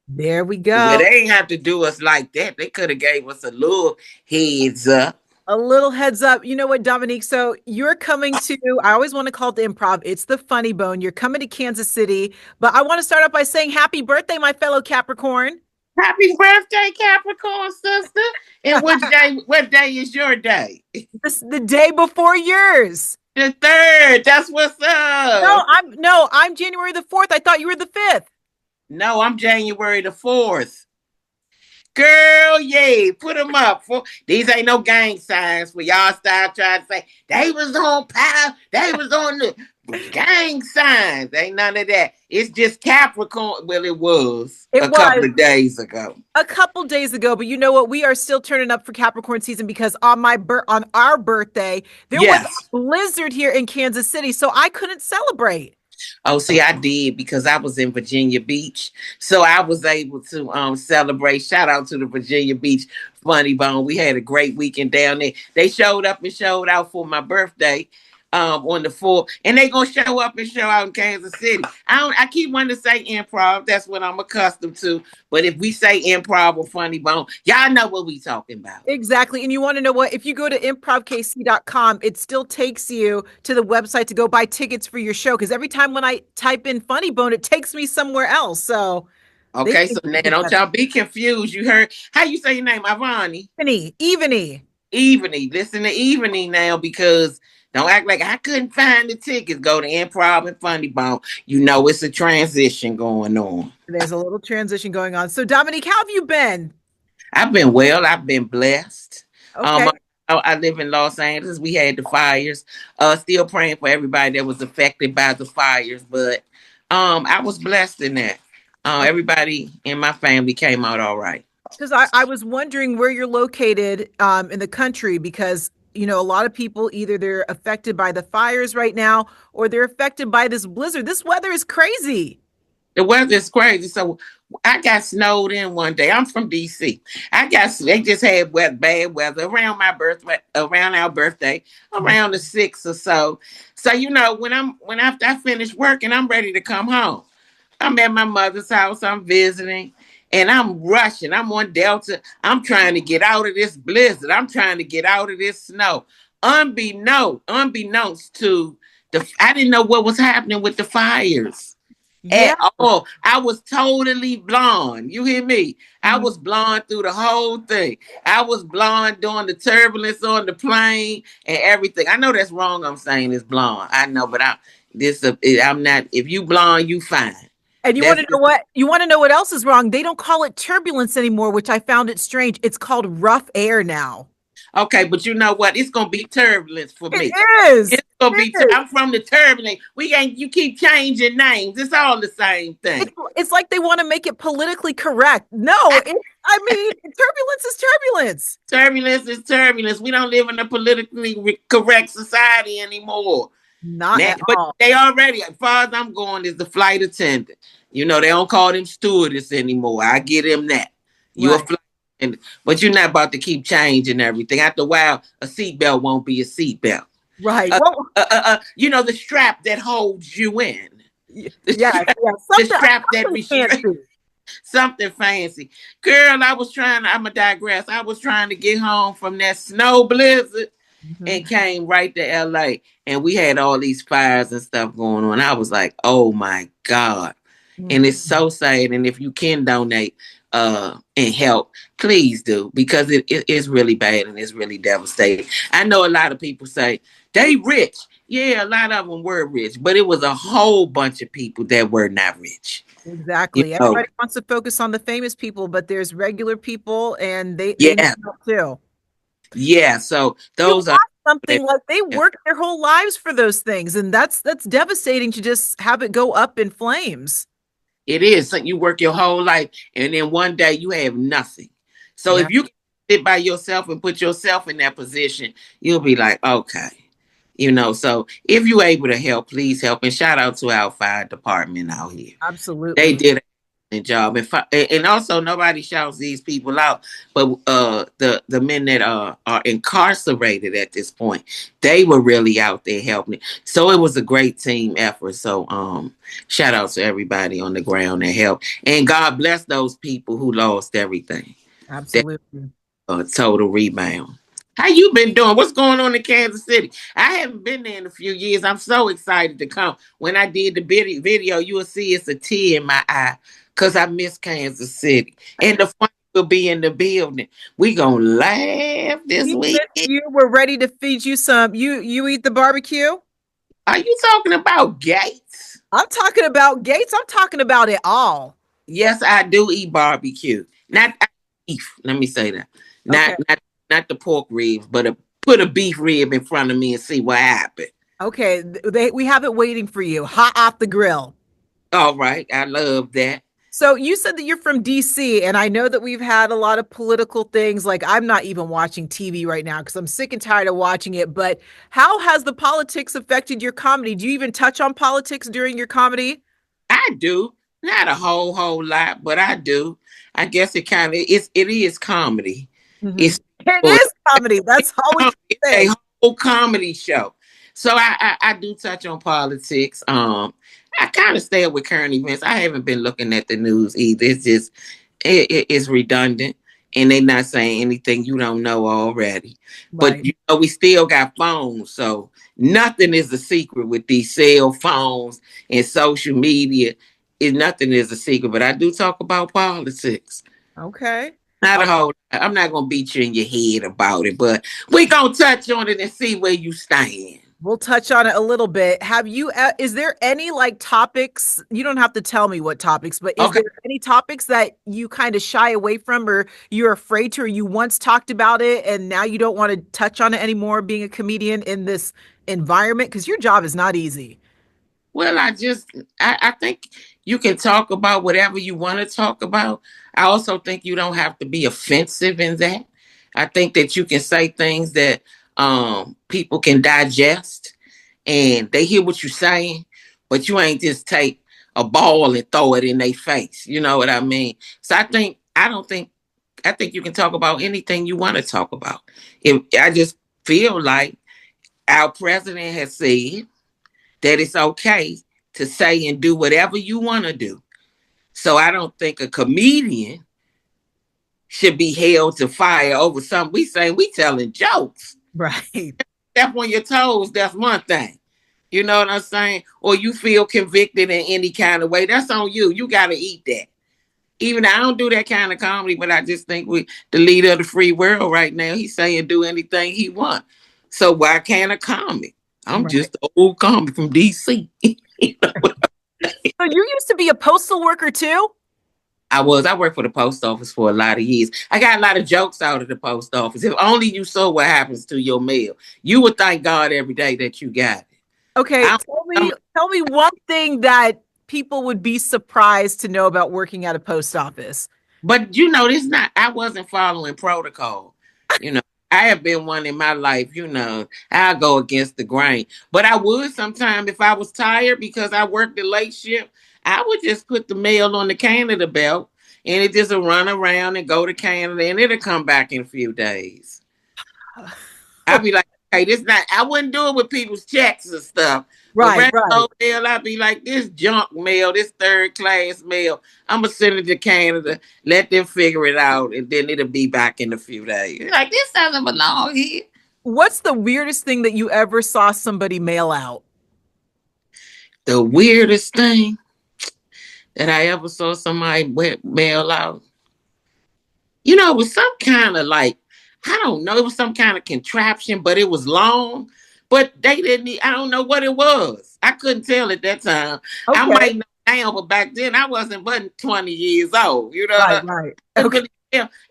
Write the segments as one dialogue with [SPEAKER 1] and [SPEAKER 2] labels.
[SPEAKER 1] There we
[SPEAKER 2] Well,
[SPEAKER 1] go.
[SPEAKER 2] they ain't have to do us like that. They could have gave us a little heads up.
[SPEAKER 1] A little heads up. You know what, Dominique? So you're coming to, I always want to call it the improv. It's the Funny Bone. You're coming to Kansas City. But I want to start off by saying happy birthday, my fellow Capricorn.
[SPEAKER 2] Happy birthday, Capricorn sister. And what day is your day?
[SPEAKER 1] This the day before yours.
[SPEAKER 2] The third. That's what's up.
[SPEAKER 1] No, I'm January the 4th. I thought you were the 5th.
[SPEAKER 2] No, I'm January the 4th. Girl, yeah, put them up. These ain't no gang signs for y'all start trying to say they was on power, they was on the gang signs. Ain't none of that. It's just Capricorn. Well, it was
[SPEAKER 1] It
[SPEAKER 2] a
[SPEAKER 1] was
[SPEAKER 2] couple of days ago.
[SPEAKER 1] a couple days ago, but you know what? We are still turning up for Capricorn season because on our birthday, there was a
[SPEAKER 2] Yes.
[SPEAKER 1] blizzard here in Kansas City, so I couldn't celebrate.
[SPEAKER 2] Oh, see, I did because I was in Virginia Beach, so I was able to celebrate. Shout out to the Virginia Beach Funny Bone. We had a great weekend down there. They showed up and showed out for my birthday on the 4th, and they gonna show up and show out in Kansas City. I keep wanting to say improv. That's what I'm accustomed to. But if we say improv or Funny Bone, y'all know what we talking about.
[SPEAKER 1] Exactly. And you want to know what? If you go to improvkc.com, it still takes you to the website to go buy tickets for your show. Because every time when I type in Funny Bone, it takes me somewhere else. So they
[SPEAKER 2] Okay,
[SPEAKER 1] think
[SPEAKER 2] so now
[SPEAKER 1] it's
[SPEAKER 2] don't
[SPEAKER 1] better.
[SPEAKER 2] y'all be confused. You heard how you say your name, Ivani?
[SPEAKER 1] Eveny.
[SPEAKER 2] Evening. Listen to Evening now because don't act like I couldn't find the tickets. Go to Improv and Funny Bone. You know it's a transition going on.
[SPEAKER 1] There's a little transition going on. So, Dominique, how have you been?
[SPEAKER 2] I've been well. I've been blessed. Um,
[SPEAKER 1] Okay.
[SPEAKER 2] I live in Los Angeles. We had the fires. Still praying for everybody that was affected by the fires, but I was blessed in that. Everybody in my family came out all right.
[SPEAKER 1] Because I was wondering where you're located in the country because, a lot of people either they're affected by the fires right now or they're affected by this blizzard. This weather is crazy.
[SPEAKER 2] The weather is crazy. So I got snowed in one day. I'm from DC. They just had bad weather around my birthday, around our birthday, around the 6th or so. So when after I finish working, I'm ready to come home. I'm at my mother's house. I'm visiting. And I'm rushing. I'm on Delta. I'm trying to get out of this blizzard. I'm trying to get out of this snow. Unbeknownst to I didn't know what was happening with the fires
[SPEAKER 1] Yeah.
[SPEAKER 2] at all. I was totally blonde. You hear me? I was blonde through the whole thing. I was blonde during the turbulence on the plane and everything. I know that's wrong. I'm saying it's blonde. I know, but I'm not. If you blonde, you fine.
[SPEAKER 1] And you want
[SPEAKER 2] That's
[SPEAKER 1] to know what? You want to know what else is wrong? They don't call it turbulence anymore, which I found it strange. It's called rough air now.
[SPEAKER 2] okay. But you know what? It's gonna be turbulence for
[SPEAKER 1] It
[SPEAKER 2] me.
[SPEAKER 1] is.
[SPEAKER 2] It's gonna
[SPEAKER 1] It
[SPEAKER 2] be.
[SPEAKER 1] is.
[SPEAKER 2] I'm from the turbulence. We ain't. You keep changing names. It's all the same
[SPEAKER 1] It's,
[SPEAKER 2] thing.
[SPEAKER 1] it's like they want to make it politically correct. No, I mean, turbulence is turbulence.
[SPEAKER 2] Turbulence is turbulence. We don't live in a politically correct society anymore.
[SPEAKER 1] Not
[SPEAKER 2] Now,
[SPEAKER 1] at
[SPEAKER 2] but
[SPEAKER 1] all.
[SPEAKER 2] they already, as far as I'm going, is the flight attendant. They don't call them stewardess anymore. I get them that. You're a
[SPEAKER 1] Right.
[SPEAKER 2] flight attendant, but you're not about to keep changing everything. After a while, a seatbelt won't be a seatbelt.
[SPEAKER 1] Right.
[SPEAKER 2] Uh,
[SPEAKER 1] Well,
[SPEAKER 2] the strap that holds you in, the
[SPEAKER 1] yes,
[SPEAKER 2] strap,
[SPEAKER 1] yes.
[SPEAKER 2] the
[SPEAKER 1] Something,
[SPEAKER 2] strap that
[SPEAKER 1] something
[SPEAKER 2] restrains.
[SPEAKER 1] fancy.
[SPEAKER 2] Something fancy. Girl, I'm a digress. I was trying to get home from that snow blizzard
[SPEAKER 1] Mhm.
[SPEAKER 2] and came right to LA. And we had all these fires and stuff going on. I was like, oh my God. And it's
[SPEAKER 1] Mhm.
[SPEAKER 2] so sad. And if you can donate and help, please do because it is really bad and it's really devastating. I know a lot of people say they rich. Yeah, a lot of them were rich, but it was a whole bunch of people that were not rich. You
[SPEAKER 1] Exactly.
[SPEAKER 2] know,
[SPEAKER 1] Everybody wants to focus on the famous people, but there's regular people and they need
[SPEAKER 2] yeah,
[SPEAKER 1] help too.
[SPEAKER 2] yeah. So
[SPEAKER 1] You
[SPEAKER 2] those are
[SPEAKER 1] lost something like they worked their whole lives for those things, and that's devastating to just have it go up in flames.
[SPEAKER 2] it is. So you work your whole life, and then one day you have nothing. So
[SPEAKER 1] Yeah,
[SPEAKER 2] if you can sit by yourself and put yourself in that position, you'll be like, okay. So if you're able to help, please help. And shout out to our fire department out here. They
[SPEAKER 1] absolutely.
[SPEAKER 2] did it. job, and also nobody shouts these people out, but the men that are incarcerated at this point, they were really out there helping. So it was a great team effort. So shout out to everybody on the ground that helped, and God bless those people who lost everything. That
[SPEAKER 1] Absolutely.
[SPEAKER 2] total rebound. How you been doing? What's going on in Kansas City? I haven't been there in a few years. I'm so excited to come. When I did the video, you will see it's a tear in my eye because I miss Kansas City. And the fun will be in the building. We gonna laugh this
[SPEAKER 1] We
[SPEAKER 2] week.
[SPEAKER 1] miss you. We're ready to feed you some. You eat the barbecue?
[SPEAKER 2] Are you talking about Gates?
[SPEAKER 1] I'm talking about Gates. I'm talking about it all.
[SPEAKER 2] Yes, I do eat barbecue. Not beef. Let me say that.
[SPEAKER 1] Okay.
[SPEAKER 2] Not the pork ribs, but put a beef rib in front of me and see what happened.
[SPEAKER 1] Okay. We have it waiting for you, hot off the grill.
[SPEAKER 2] All right, I love that.
[SPEAKER 1] So you said that you're from DC, and I know that we've had a lot of political things. Like I'm not even watching TV right now because I'm sick and tired of watching it. But how has the politics affected your comedy? Do you even touch on politics during your comedy?
[SPEAKER 2] I do. Not a whole lot, but I do. I guess it is comedy.
[SPEAKER 1] Mhm.
[SPEAKER 2] It's
[SPEAKER 1] It is comedy. That's all we can say.
[SPEAKER 2] a whole comedy show. So I do touch on politics. I kind of stay up with current events. I haven't been looking at the news either. It's just it's redundant, and they're not saying anything you don't know already. But
[SPEAKER 1] Right.
[SPEAKER 2] we still got phones, so nothing is a secret with these cell phones and social media. Nothing is a secret. But I do talk about politics.
[SPEAKER 1] Okay.
[SPEAKER 2] Not a whole. I'm not gonna beat you in your head about it, but we gonna touch on it and see where you stand.
[SPEAKER 1] We'll touch on it a little bit. Is there any like topics? You don't have to tell me what topics, but is
[SPEAKER 2] Okay.
[SPEAKER 1] there any topics that you kind of shy away from or you're afraid to, or you once talked about it and now you don't want to touch on it anymore being a comedian in this environment? Because your job is not easy.
[SPEAKER 2] Well, I think you can talk about whatever you want to talk about. I also think you don't have to be offensive in that. I think that you can say things that people can digest and they hear what you're saying, but you ain't just take a ball and throw it in their face. You know what I mean? So I think you can talk about anything you want to talk about. If I just feel like our president has said that it's okay to say and do whatever you want to do. So I don't think a comedian should be held to fire over something we saying. We telling jokes.
[SPEAKER 1] Right.
[SPEAKER 2] Step on your toes, that's one thing. You know what I'm saying? Or you feel convicted in any kind of way, that's on you. You got to eat that. Even I don't do that kind of comedy, but I just think the leader of the free world right now, he's saying do anything he want. So why can't a comic? I'm
[SPEAKER 1] Right.
[SPEAKER 2] just an old comic from DC. You know?
[SPEAKER 1] So you used to be a postal worker too?
[SPEAKER 2] I worked for the post office for a lot of years. I got a lot of jokes out of the post office. If only you saw what happens to your mail, you would thank God every day that you got it.
[SPEAKER 1] Okay, tell me one thing that people would be surprised to know about working at a post office.
[SPEAKER 2] But I wasn't following protocol. You know, I have been one in my life, I go against the grain. But I would sometimes if I was tired because I worked the late shift, I would just put the mail on the Canada belt and it just will run around and go to Canada and it'll come back in a few days. I'd be like, hey, I wouldn't do it with people's checks and stuff.
[SPEAKER 1] Right,
[SPEAKER 2] But
[SPEAKER 1] right.
[SPEAKER 2] mail, I'd be like, this junk mail, this third class mail, I'm going to send it to Canada, let them figure it out, and then it'll be back in a few days. Like, this doesn't belong here.
[SPEAKER 1] What's the weirdest thing that you ever saw somebody mail out?
[SPEAKER 2] The weirdest thing that I ever saw somebody mail out, it was some kind of like, I don't know, it was some kind of contraption, but it was long. But they I don't know what it was. I couldn't tell at that time.
[SPEAKER 1] Okay.
[SPEAKER 2] I might know now, but back then I wasn't 20 years old.
[SPEAKER 1] Right. Okay.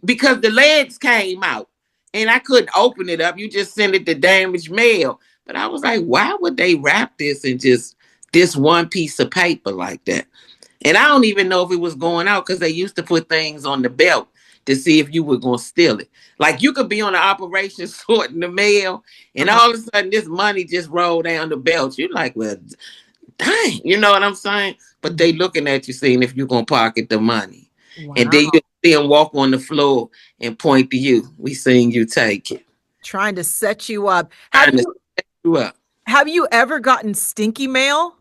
[SPEAKER 2] Because the legs came out and I couldn't open it up. You just send it to damaged mail. But I was like, why would they wrap this in just this one piece of paper like that? And I don't even know if it was going out because they used to put things on the belt to see if you were going to steal it. Like you could be on an operation sorting the mail and all of a sudden this money just rolled down the belt. You're like, well, dang, you know what I'm saying? but they looking at you seeing if you're gonna pocket the money. And then
[SPEAKER 1] Wow.
[SPEAKER 2] you see them walk on the floor and point to you. We seen you take it.
[SPEAKER 1] Trying to set you up.
[SPEAKER 2] Trying to set you up.
[SPEAKER 1] Have you ever gotten stinky mail?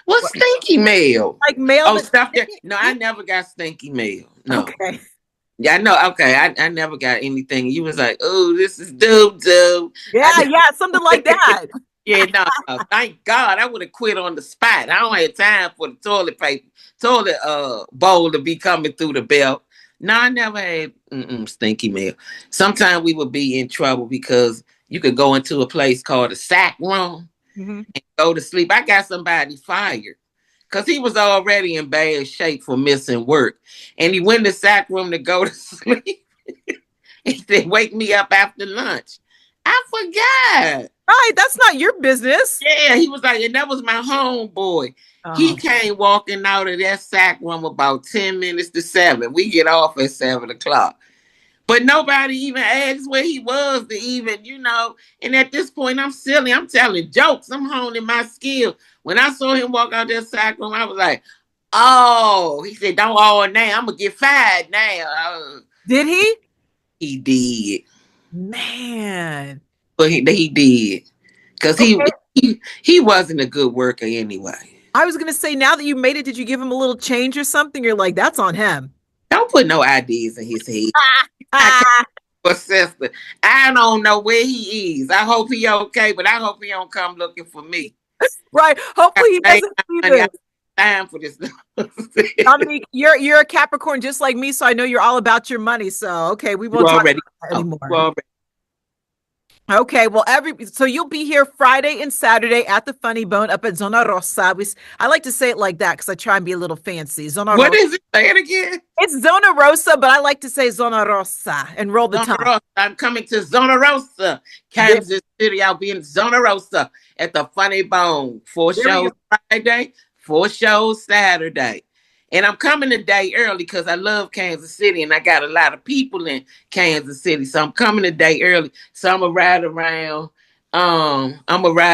[SPEAKER 2] What's stinky mail?
[SPEAKER 1] Like mail
[SPEAKER 2] Oh,
[SPEAKER 1] that
[SPEAKER 2] stuff that. No, I never got stinky mail. No.
[SPEAKER 1] Okay.
[SPEAKER 2] Yeah, I know. Okay, I never got anything. You was like, oh, this is doob.
[SPEAKER 1] Yeah, something like that.
[SPEAKER 2] Yeah, no. Thank God, I would have quit on the spot. I don't have time for the toilet bowl to be coming through the belt. No, I never had stinky mail. Sometimes we would be in trouble because you could go into a place called a sack room and go to sleep. I got somebody fired because he was already in bad shape for missing work. And he went to the sack room to go to sleep. He said, wake me up after lunch. I forgot.
[SPEAKER 1] Right, that's not your business.
[SPEAKER 2] Yeah, he was like, and that was my homeboy. He came walking out of that sack room about 10 minutes to 7. We get off at 7 o'clock. But nobody even asked where he was to even, And at this point, I'm silly. I'm telling jokes. I'm honing my skill. When I saw him walk out that sack room, I was like, oh. He said, don't all now. I'm going to get fired now.
[SPEAKER 1] Did he?
[SPEAKER 2] He did.
[SPEAKER 1] Man.
[SPEAKER 2] But he did. Because he wasn't a good worker anyway.
[SPEAKER 1] I was going to say, now that you made it, did you give him a little change or something? You're like, that's on him.
[SPEAKER 2] Don't put no ideas in his head. Sister, I don't know where he is. I hope he okay, but I hope he don't come looking for me.
[SPEAKER 1] Right. Hopefully he doesn't see this.
[SPEAKER 2] Time for this.
[SPEAKER 1] Dominique, you're a Capricorn just like me, so I know you're all about your money. So, okay, we won't talk about that anymore. Okay, well, so you'll be here Friday and Saturday at the Funny Bone up at Zona Rosa. I like to say it like that because I try and be a little fancy.
[SPEAKER 2] What Rosa. Is it? Say it again.
[SPEAKER 1] It's Zona Rosa, but I like to say Zona Rosa and roll the tongue.
[SPEAKER 2] Rosa. I'm coming to Zona Rosa, Kansas City. I'll be in Zona Rosa at the Funny Bone. 4 shows Friday, 4 shows Saturday. And I'm coming a day early because I love Kansas City and I got a lot of people in Kansas City. So I'm coming a day early. So I'm going to ride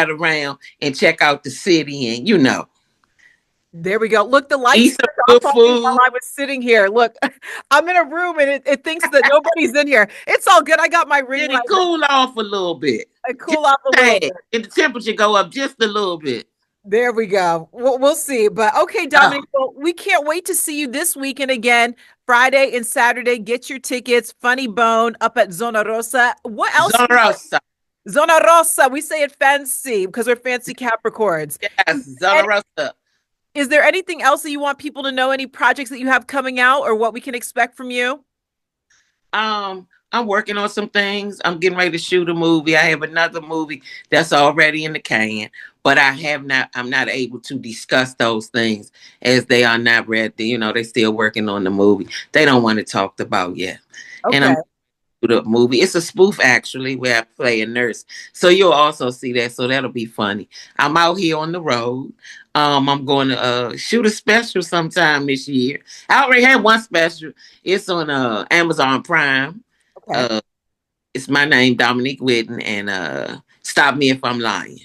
[SPEAKER 2] around. And check out the city and
[SPEAKER 1] There we go. Look, the lights off while I was sitting here. Look, I'm in a room and it thinks that nobody's in here. It's all good. I got my ring light.
[SPEAKER 2] Cool off a little bit.
[SPEAKER 1] Cool off a little bit.
[SPEAKER 2] And the temperature go up just a little bit.
[SPEAKER 1] There we go. We'll see. But okay, Dominique, well, we can't wait to see you this weekend again, Friday and Saturday. Get your tickets. Funny Bone up at Zona Rosa. What else?
[SPEAKER 2] Zona Rosa.
[SPEAKER 1] Zona Rosa. We say it fancy because we're fancy Capricorns.
[SPEAKER 2] Yes, Zona Rosa.
[SPEAKER 1] Is there anything else that you want people to know? Any projects that you have coming out or what we can expect from you?
[SPEAKER 2] I'm working on some things. I'm getting ready to shoot a movie. I have another movie that's already in the can, but I'm not able to discuss those things as they are not ready. They're still working on the movie. They don't want to talk about yet. Okay. And I'm the movie. It's a spoof actually where I play a nurse. So you'll also see that. So that'll be funny. I'm out here on the road. I'm going to shoot a special sometime this year. I already had one special. It's on Amazon Prime. Okay. It's my name, Dominique Whitten, and Stop Me If I'm Lying.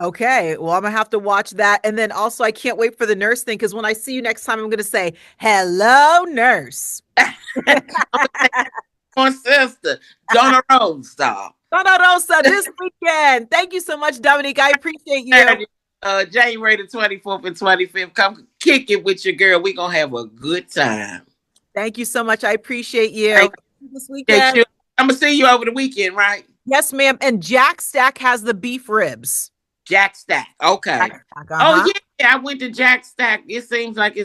[SPEAKER 1] Okay, well, I'm gonna have to watch that, and then also I can't wait for the nurse thing because when I see you next time, I'm gonna say, "Hello, nurse."
[SPEAKER 2] My sister, Zona Rosa.
[SPEAKER 1] Zona Rosa this weekend. Thank you so much, Dominique. I appreciate you.
[SPEAKER 2] January the 24th and 25th. Come kick it with your girl. We're gonna have a good time.
[SPEAKER 1] Thank you so much. I appreciate you. This weekend.
[SPEAKER 2] I'm gonna see you over the weekend, right?
[SPEAKER 1] Yes, ma'am. And Jack Stack has the beef ribs.
[SPEAKER 2] Jack Stack. Okay. Jack Stack, Oh yeah, I went to Jack Stack. It seems like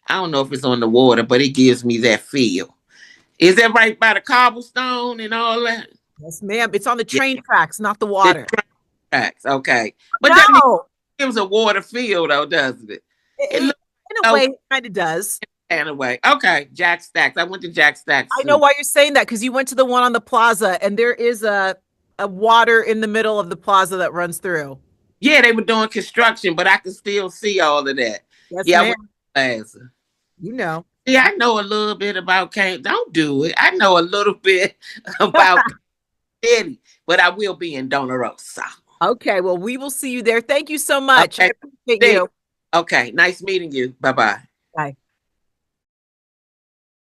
[SPEAKER 2] I don't know if it's on the water, but it gives me that feel. Is that right by the cobblestone and all that?
[SPEAKER 1] Yes, ma'am. It's on the train tracks, not the water.
[SPEAKER 2] The train tracks. Okay. But that gives a water feel though, doesn't it?
[SPEAKER 1] In a way, it kind of does.
[SPEAKER 2] Anyway, okay, Jack Stacks. I went to Jack Stacks.
[SPEAKER 1] I know why you're saying that because you went to the one on the plaza, and there is a water in the middle of the plaza that runs through.
[SPEAKER 2] Yeah, they were doing construction, but I could still see all of that.
[SPEAKER 1] Yes,
[SPEAKER 2] I
[SPEAKER 1] went
[SPEAKER 2] to plaza.
[SPEAKER 1] Yeah,
[SPEAKER 2] I know a little bit about Don't do it. I know a little bit about City, but I will be in Zona Rosa.
[SPEAKER 1] Okay, well, we will see you there. Thank you so much. Okay. I appreciate you.
[SPEAKER 2] Okay. Nice meeting you. Bye-bye.
[SPEAKER 1] Bye.